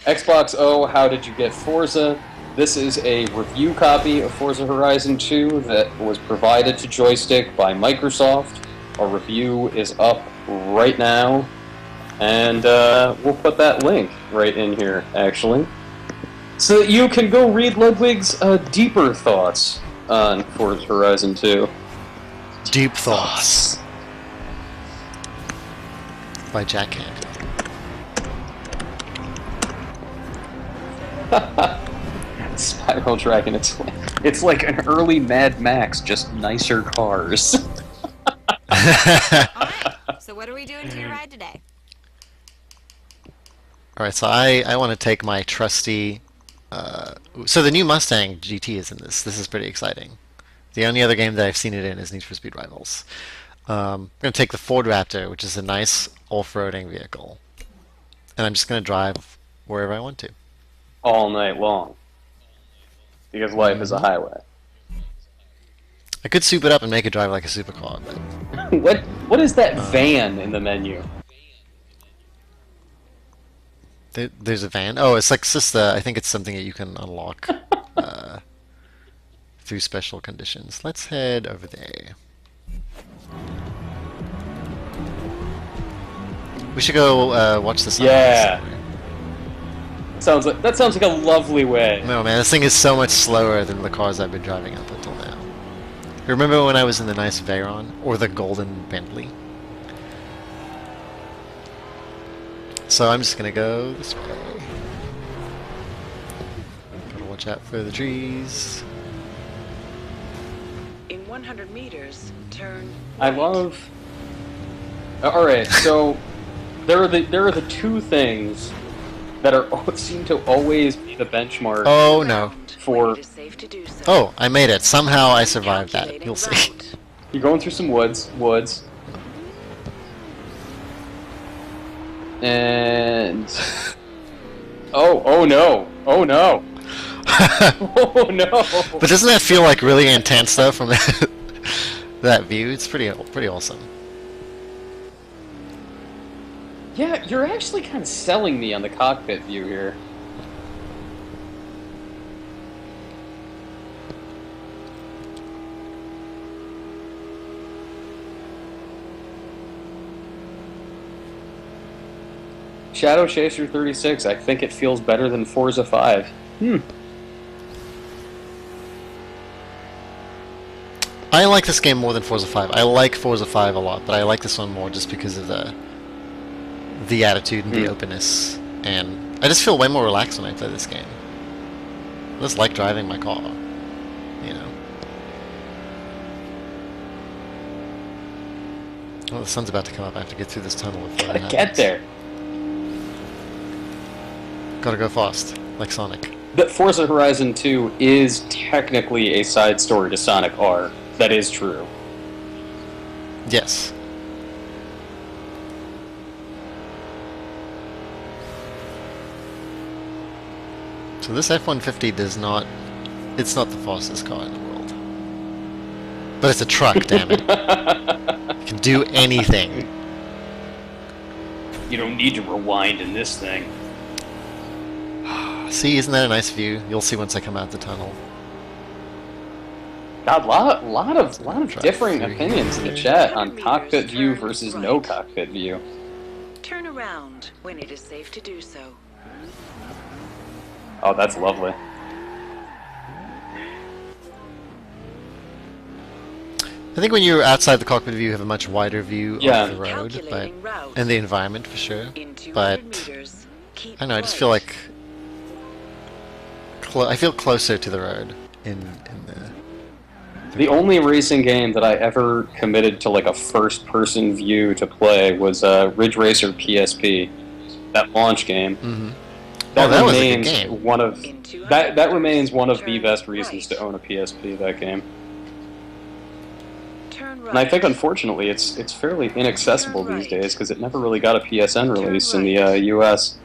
A: Xbox O, how did you get Forza? This is a review copy of Forza Horizon 2 that was provided to Joystick by Microsoft. Our review is up right now, and we'll put that link right in here, actually, so that you can go read Ludwig's deeper thoughts on Forza Horizon 2.
B: Deep Thoughts. By Jack Hand.
A: Spiral Dragon, it's like an early Mad Max, just nicer cars.
E: Alright, so what are we doing to your ride today?
B: Alright, so I want to take my trusty... so the new Mustang GT is in this. This is pretty exciting. The only other game that I've seen it in is Need for Speed Rivals. I'm going to take the Ford Raptor, which is a nice off-roading vehicle. And I'm just going to drive wherever I want to.
A: All night long. Because life is a highway.
B: I could soup it up and make it drive like a supercar, but...
A: What is that van in the menu?
B: There's a van. Oh, it's like just I think it's something that you can unlock through special conditions. Let's head over there. We should go watch the sunrise.
A: Yeah. That sounds like a lovely way.
B: No man, this thing is so much slower than the cars I've been driving up until now. Remember when I was in the nice Veyron or the golden Bentley? So I'm just gonna go this way. Gotta watch out for the trees.
C: In 100 meters, turn
A: I love... Alright, so there are the two things that seem to always be the benchmark.
B: Oh no.
A: For...
B: Oh, I made it. Somehow I survived that. You'll see.
A: You're going through some woods. And... Oh no. Oh no. Oh no.
B: But doesn't that feel like really intense though from that view? It's pretty awesome.
A: Yeah, you're actually kind of selling me on the cockpit view here. Shadow Chaser 36, I think it feels better than Forza 5.
B: I like this game more than Forza 5. I like Forza 5 a lot, but I like this one more just because of the attitude and the openness. And I just feel way more relaxed when I play this game. I just like driving my car, you know. Oh, the sun's about to come up. I have to get through this tunnel before
A: Gotta get there.
B: Gotta go fast, like Sonic.
A: But Forza Horizon 2 is technically a side story to Sonic R. That is true.
B: Yes. So this F-150 does not It's not the fastest car in the world. But it's a truck, damn it. It can do anything.
A: You don't need to rewind in this thing.
B: See, isn't that a nice view? You'll see once I come out the tunnel.
A: God, lot of differing opinions in the chat on cockpit view versus no cockpit view.
C: Turn around when it is safe to do so.
A: Oh, that's lovely.
B: I think when you're outside the cockpit view, you have a much wider view of the road,
C: Calculating route.
B: and the environment for sure.
C: In 200
B: But
C: meters, keep
B: I don't know. I just
C: right.
B: feel like I feel closer to the road in
A: The only racing game that I ever committed to like a first-person view to play was Ridge Racer PSP, that launch game.
B: Mm-hmm.
A: That
B: that was a good
A: remains
B: game.
A: one of
C: In 200
A: that remains one of the
C: turn
A: best reasons
C: right.
A: to own a PSP. That game,
C: Turn right.
A: and I think unfortunately it's fairly inaccessible
C: Turn
A: these
C: right.
A: days because it never really got a PSN release in the
C: right.
A: U.S.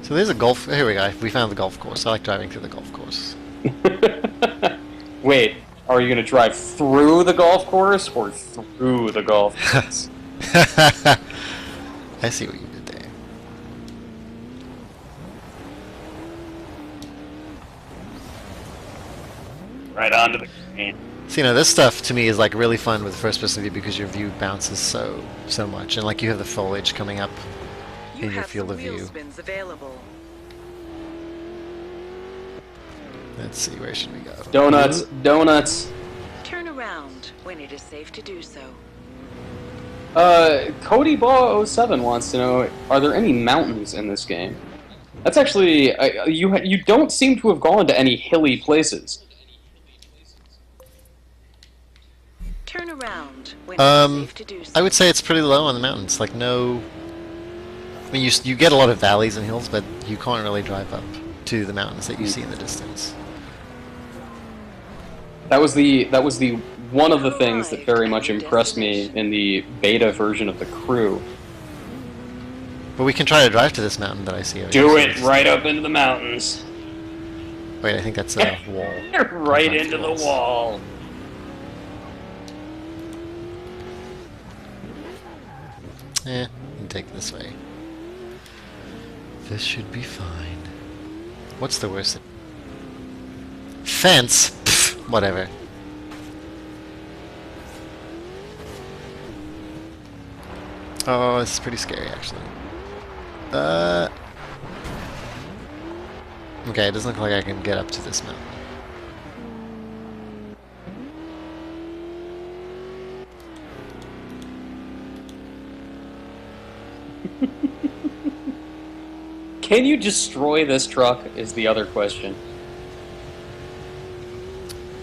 B: So there's a golf. Here we go. We found the golf course. I like driving through the golf course.
A: Wait, are you going to drive through the golf course or through the golf course?
B: I see what you did there.
A: Right onto the green.
B: So, you know, this stuff to me is like really fun with first-person view because your view bounces so much, and like you have the foliage coming up
C: You
B: in your
C: have
B: field
C: some
B: of
C: wheel
B: view.
C: spins available.
B: Let's see, where should we go?
A: Donuts, donuts.
C: Turn around when it is safe to do so.
A: Cody Baugh 07 wants to know: are there any mountains in this game? That's actually you don't seem to have gone to any hilly places.
C: Turn around when it is safe to do so.
B: I would say it's pretty low on the mountains. Like no, I mean you get a lot of valleys and hills, but you can't really drive up to the mountains that you see in the distance.
A: That was the one of the things that very much impressed me in the beta version of the Crew.
B: But we can try to drive to this mountain that I see over
A: Do
B: here.
A: it right up into the mountains.
B: Wait, I think that's a wall.
A: Right
B: Not
A: into the
B: walls.
A: wall.
B: You can take it this way. This should be fine. What's the worst? Fence? Pfft, whatever. Oh, this is pretty scary, actually. Okay, it doesn't look like I can get up to this mountain.
A: Can you destroy this truck is the other question.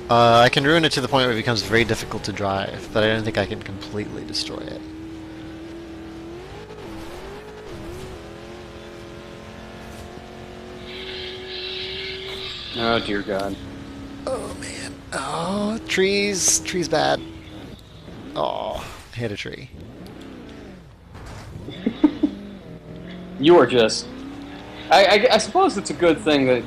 B: I can ruin it to the point where it becomes very difficult to drive, but I don't think I can completely destroy it.
A: Oh dear God.
B: Oh man. Oh, trees. Trees bad. Oh, hit a tree.
A: You are just... I suppose it's a good thing that,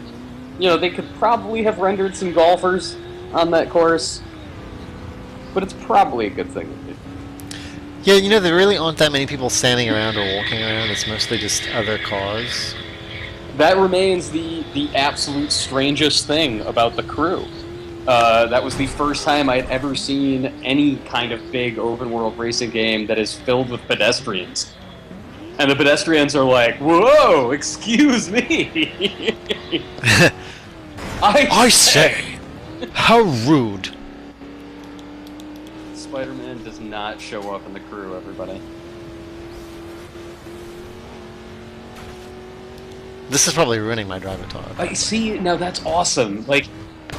A: you know, they could probably have rendered some golfers on that course, but it's probably a good thing.
B: Yeah, you know, there really aren't that many people standing around or walking around. It's mostly just other cars.
A: That remains the absolute strangest thing about the Crew. That was the first time I'd ever seen any kind of big open-world racing game that is filled with pedestrians. And the pedestrians are like, whoa, excuse me.
B: I say, how rude.
A: Spider-Man does not show up in the Crew, everybody.
B: This is probably ruining my drive-atar.
A: I see, now that's awesome. Like,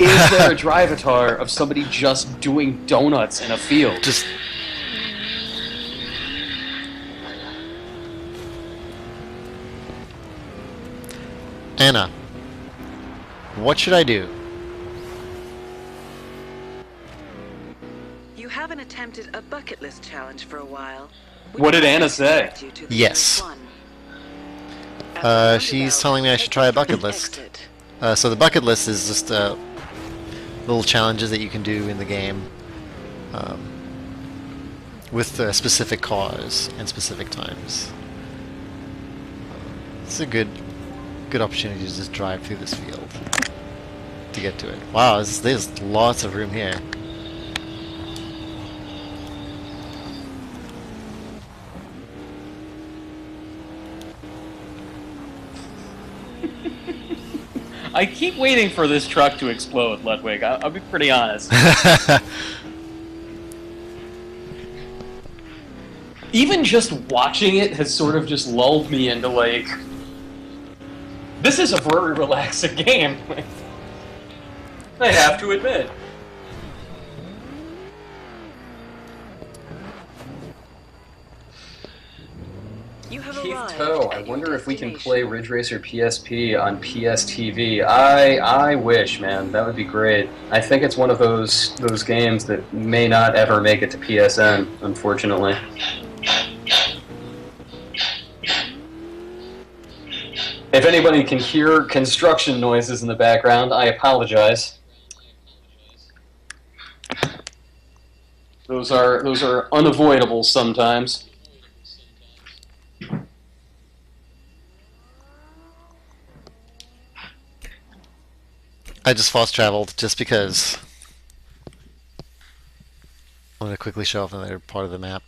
A: is there a drive-atar of somebody just doing donuts in a field?
B: Just... Anna, what should I do?
C: You haven't attempted a bucket list challenge for a while.
A: What did Anna say?
B: Yes. She's telling me I should try a bucket list. So the bucket list is just little challenges that you can do in the game um, with specific cars and specific times. It's a good opportunity to just drive through this field to get to it. Wow, there's lots of room here.
F: I keep waiting for this truck to explode, Ludwig. I'll be pretty honest.
A: Even just watching it has sort of just lulled me into, like, this is a very relaxing game. I have to admit.
C: You have
A: Keith
C: arrived
A: Toe, I
C: at your
A: wonder if we can
C: destination.
A: play Ridge Racer PSP on PSTV. I wish, man. That would be great. I think it's one of those games that may not ever make it to PSN, unfortunately. If anybody can hear construction noises in the background, I apologize. Those are unavoidable sometimes.
B: I just fast traveled just because I'm going to quickly show off another part of the map.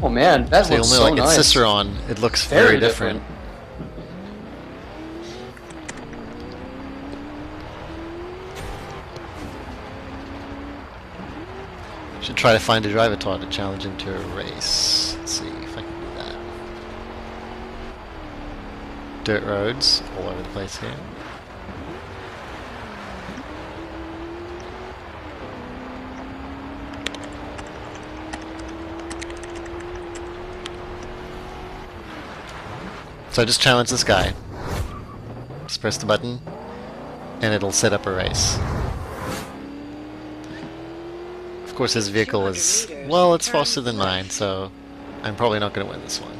A: Oh man, that
B: So you'll
A: looks
B: know,
A: so
B: like
A: nice.
B: in Cicerone, it looks
A: Very
B: very different. Should try to find a driver to challenge him to a race. Let's see if I can do that. Dirt roads all over the place here. So I just challenge this guy. Just press the button, and it'll set up a race. Of course, his vehicle is, well, it's faster than mine, so I'm probably not going to win this one.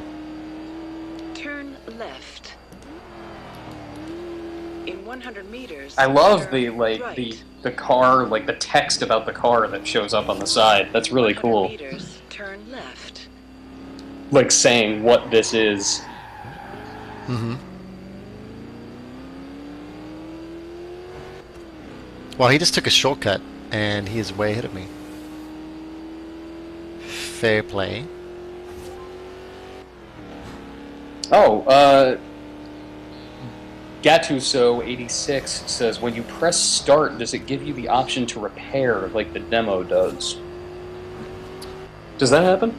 C: Turn left. In 100 meters.
A: I love
C: turn
A: the
C: right.
A: the car, like the text about the car that shows up on the side. That's really
C: 100
A: cool.
C: meters, turn left.
A: Like saying what this is.
B: Mm-hmm. Well, he just took a shortcut, and he is way ahead of me. Fair play.
A: Oh, Gattuso86 says, when you press start, does it give you the option to repair like the demo does? Does that happen?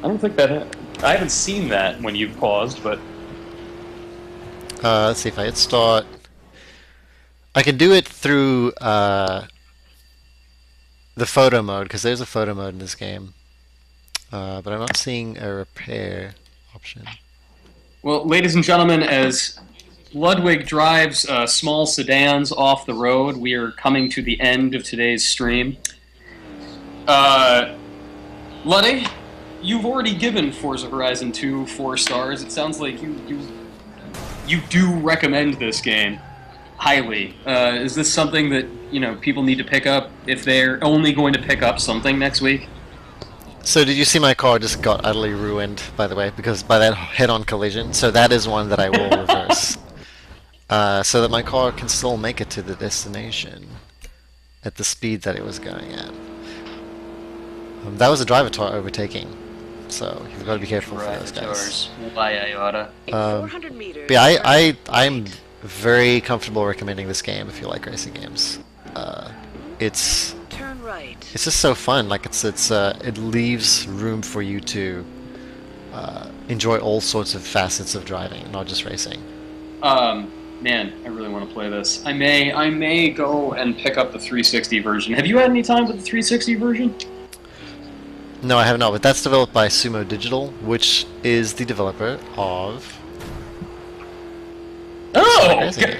A: I don't think that I haven't seen that when you've paused, but...
B: Let's see if I hit start. I can do it through the photo mode, because there's a photo mode in this game. But I'm not seeing a repair option.
A: Well, ladies and gentlemen, as Ludwig drives small sedans off the road, we are coming to the end of today's stream. Luddy, you've already given Forza Horizon 2 4 stars. It sounds like you do recommend this game highly. Is this something that, you know, people need to pick up if they're only going to pick up something next week?
B: So did you see my car just got utterly ruined, by the way, because by that head-on collision? So that is one that I will reverse. So that my car can still make it to the destination at the speed that it was going at. That was a driver car overtaking, so you've got to be careful for those guys.
A: Why I oughta.
C: In 400 meters.
B: But yeah, I'm
C: right.
B: very comfortable recommending this game if you like racing games. It's
C: Turn right.
B: It's just so fun. Like it leaves room for you to enjoy all sorts of facets of driving, not just racing.
A: Man, I really want to play this. I may go and pick up the 360 version. Have you had any time with the 360 version?
B: No, I have not. But that's developed by Sumo Digital, which is the developer of.
A: Oh,
B: Racing game.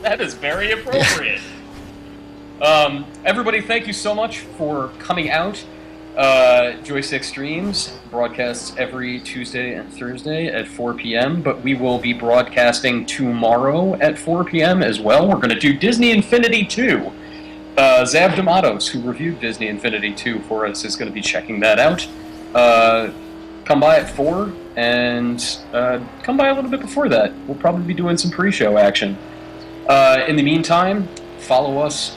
A: that is very appropriate. Everybody, thank you so much for coming out. Joystick Streams broadcasts every Tuesday and Thursday at 4 p.m., but we will be broadcasting tomorrow at 4 p.m. as well. We're going to do Disney Infinity 2. Zab D'Amatos, who reviewed Disney Infinity 2 for us, is going to be checking that out. Come by at 4, and come by a little bit before that. We'll probably be doing some pre-show action. In the meantime, follow us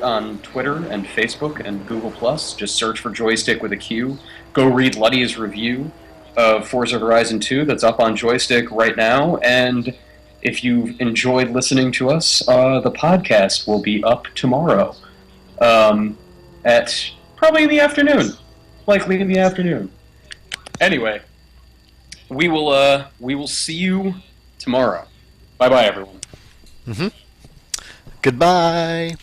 A: on Twitter and Facebook and Google+. Just search for Joystick with a Q. Go read Luddy's review of Forza Horizon 2 that's up on Joystick right now. And if you've enjoyed listening to us, the podcast will be up tomorrow at probably in the afternoon. Likely in the afternoon. Anyway, we will see you tomorrow. Bye-bye, everyone.
B: Goodbye.